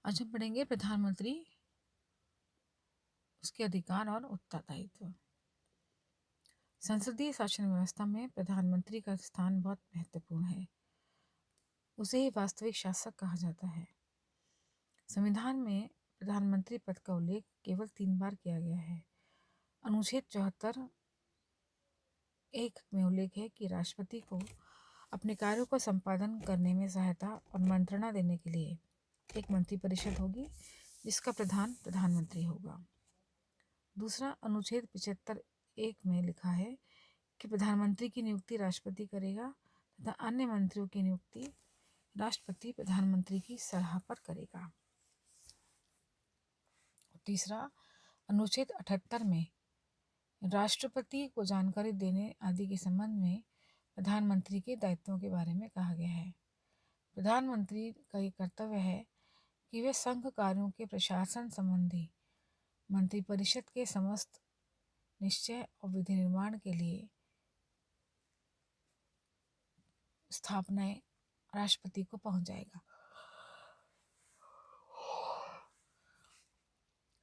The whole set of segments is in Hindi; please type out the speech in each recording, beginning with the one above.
आज हम पढ़ेंगे प्रधानमंत्री, उसके अधिकार और उत्तरदायित्व। संसदीय शासन व्यवस्था में प्रधानमंत्री का स्थान बहुत महत्वपूर्ण है। उसे ही वास्तविक शासक कहा जाता है। संविधान में प्रधानमंत्री पद का उल्लेख केवल 3 बार किया गया है। अनुच्छेद 74 एक में उल्लेख है कि राष्ट्रपति को अपने कार्यों को संपादन करने में सहायता और मंत्रणा देने के लिए एक मंत्रिपरिषद होगी, जिसका प्रधान प्रधानमंत्री होगा। दूसरा, अनुच्छेद 75 एक में लिखा है कि प्रधानमंत्री की नियुक्ति राष्ट्रपति करेगा तथा अन्य मंत्रियों की नियुक्ति राष्ट्रपति प्रधानमंत्री की सलाह पर करेगा। तीसरा, अनुच्छेद 78 में राष्ट्रपति को जानकारी देने आदि के संबंध में प्रधानमंत्री के दायित्वों के बारे में कहा गया है। प्रधानमंत्री का ये कर्तव्य है कि वे संघ कार्यों के प्रशासन संबंधी मंत्रिपरिषद के समस्त निश्चय और विधि निर्माण के लिए स्थापनाएं राष्ट्रपति को पहुंच जाएगा।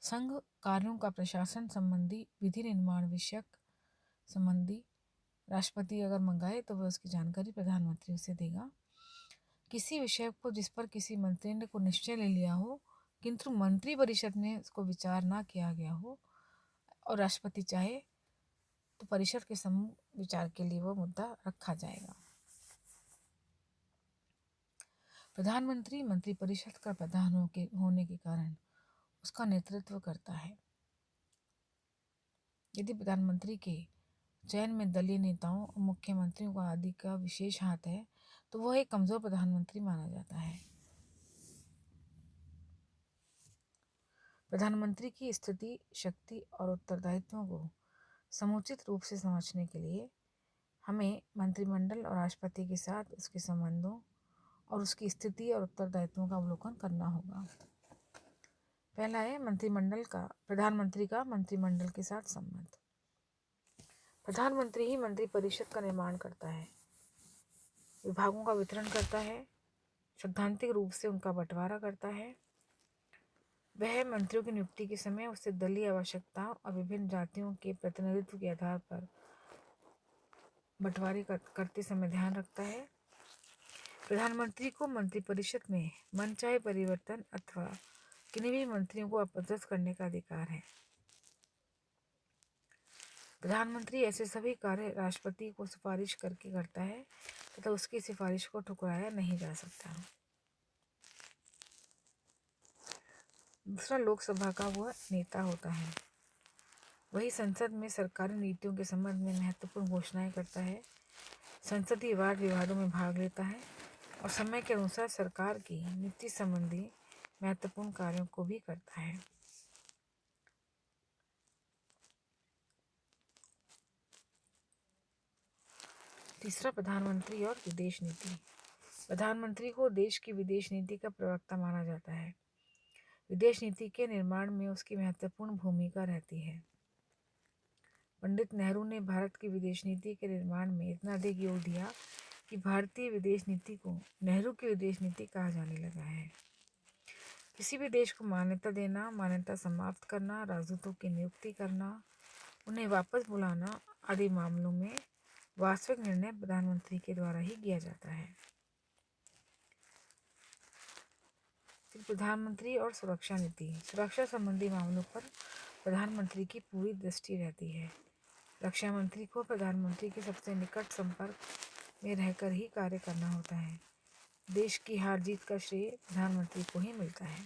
संघ कार्यों का प्रशासन संबंधी विधि निर्माण विषयक संबंधी राष्ट्रपति अगर मंगाए तो वह उसकी जानकारी प्रधानमंत्री उसे देगा। किसी विषय को जिस पर किसी मंत्री ने को निश्चय ले लिया हो किंतु मंत्रिपरिषद में उसको विचार ना किया गया हो और राष्ट्रपति चाहे तो परिषद के समूह विचार के लिए वह मुद्दा रखा जाएगा। प्रधानमंत्री मंत्रिपरिषद का प्रधान होने के कारण उसका नेतृत्व करता है। यदि प्रधानमंत्री के चयन में दलीय नेताओं और मुख्यमंत्रियों का आदि का विशेष हाथ है तो वह एक कमजोर प्रधानमंत्री माना जाता है। प्रधानमंत्री की स्थिति, शक्ति और उत्तरदायित्वों को समुचित रूप से समझने के लिए हमें मंत्रिमंडल और राष्ट्रपति के साथ उसके संबंधों और उसकी स्थिति और उत्तरदायित्वों का अवलोकन करना होगा। पहला है प्रधानमंत्री का मंत्रिमंडल के साथ संबंध। प्रधानमंत्री ही मंत्रिपरिषद का निर्माण करता है, विभागों का वितरण करता है, सैद्धांतिक रूप से उनका बंटवारा करता है। वह मंत्रियों की नियुक्ति के समय उससे दलीय आवश्यकताओं और विभिन्न जातियों के प्रतिनिधित्व के आधार पर बंटवारे करते समय ध्यान रखता है। प्रधानमंत्री को मंत्रिपरिषद में मनचाहे परिवर्तन अथवा किन्हीं भी मंत्रियों को अपदस्थ करने का अधिकार है। प्रधानमंत्री ऐसे सभी कार्य राष्ट्रपति को सिफारिश करके करता है तथा उसकी सिफारिश को ठुकराया नहीं जा सकता। दूसरा, लोकसभा का वह नेता होता है। वही संसद में सरकारी नीतियों के संबंध में महत्वपूर्ण घोषणाएं करता है, संसदीय वाद विवादों में भाग लेता है और समय के अनुसार सरकार की नीति संबंधी महत्वपूर्ण कार्यों को भी करता है। तीसरा, प्रधानमंत्री और विदेश नीति। प्रधानमंत्री को देश की विदेश नीति का प्रवक्ता माना जाता है। विदेश नीति के निर्माण में उसकी महत्वपूर्ण भूमिका रहती है। पंडित नेहरू ने भारत की विदेश नीति के निर्माण में इतना अधिक योग दिया कि भारतीय विदेश नीति को नेहरू की विदेश नीति कहा जाने लगा है। किसी भी देश को मान्यता देना, मान्यता समाप्त करना, राजदूतों की नियुक्ति करना, उन्हें वापस बुलाना आदि मामलों में वास्तविक निर्णय प्रधानमंत्री के द्वारा ही किया जाता है। फिर प्रधानमंत्री और सुरक्षा नीति। सुरक्षा संबंधी मामलों पर प्रधानमंत्री की पूरी दृष्टि रहती है। रक्षा मंत्री को प्रधानमंत्री के सबसे निकट संपर्क में रहकर ही कार्य करना होता है। देश की हार जीत का श्रेय प्रधानमंत्री को ही मिलता है।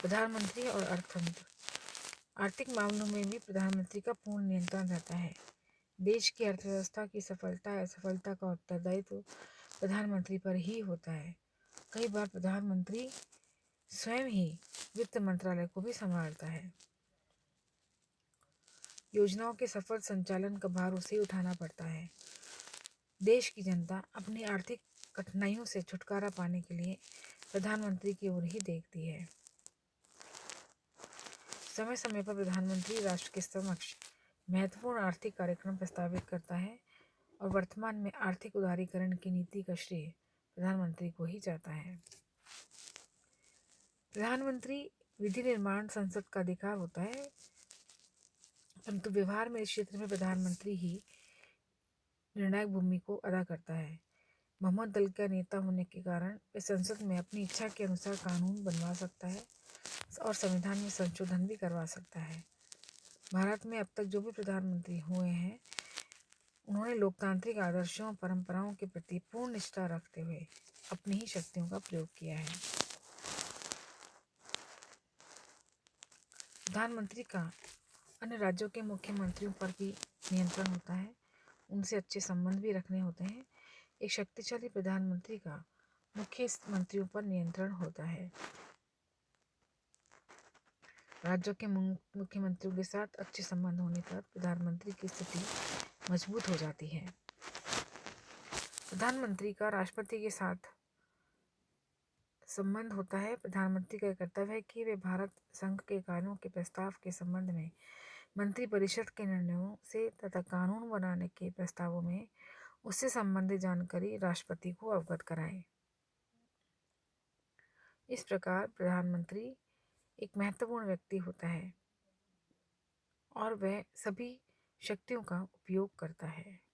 प्रधानमंत्री और अर्थतंत्र। आर्थिक मामलों में भी प्रधानमंत्री का पूर्ण नियंत्रण रहता है। देश की अर्थव्यवस्था की सफलता या असफलता का उत्तरदायित्व प्रधानमंत्री पर ही होता है। कई बार प्रधानमंत्री स्वयं ही वित्त मंत्रालय को भी संभालता है। योजनाओं के सफल संचालन का भार उसे उठाना पड़ता है। देश की जनता अपनी आर्थिक कठिनाइयों से छुटकारा पाने के लिए प्रधानमंत्री की ओर ही देखती है। समय समय पर प्रधानमंत्री राष्ट्र के समक्ष महत्वपूर्ण आर्थिक कार्यक्रम प्रस्तावित करता है और वर्तमान में आर्थिक उदारीकरण की नीति का श्रेय प्रधानमंत्री को ही जाता है। प्रधानमंत्री विधि निर्माण संसद का अधिकार होता है, परंतु व्यवहार में इस क्षेत्र में प्रधानमंत्री ही निर्णायक भूमि को अदा करता है। बहुमत दल का नेता होने के कारण वह संसद में अपनी इच्छा के अनुसार कानून बनवा सकता है और संविधान में संशोधन भी करवा सकता है। भारत में अब तक जो भी प्रधानमंत्री हुए हैं, उन्होंने लोकतांत्रिक आदर्शों और परंपराओं के प्रति पूर्ण निष्ठा रखते हुए अपनी ही शक्तियों का प्रयोग किया है। प्रधानमंत्री का अन्य राज्यों के मुख्यमंत्रियों पर भी नियंत्रण होता है, उनसे अच्छे संबंध भी रखने होते हैं। एक शक्तिशाली प्रधानमंत्री का मुख्य मंत्रियों पर नियंत्रण होता है। राज्यों के मुख्यमंत्रियों के साथ अच्छे संबंध होने पर प्रधानमंत्री की स्थिति मजबूत हो जाती है। प्रधानमंत्री का राष्ट्रपति के साथ संबंध होता है। प्रधानमंत्री का कर्तव्य है कि वे भारत संघ के कार्यों के प्रस्ताव के संबंध में मंत्रिपरिषद के निर्णयों से तथा कानून बनाने के प्रस्तावों में उससे संबंधित जानकारी राष्ट्रपति को अवगत कराए। इस प्रकार प्रधानमंत्री एक महत्वपूर्ण व्यक्ति होता है और वह सभी शक्तियों का उपयोग करता है।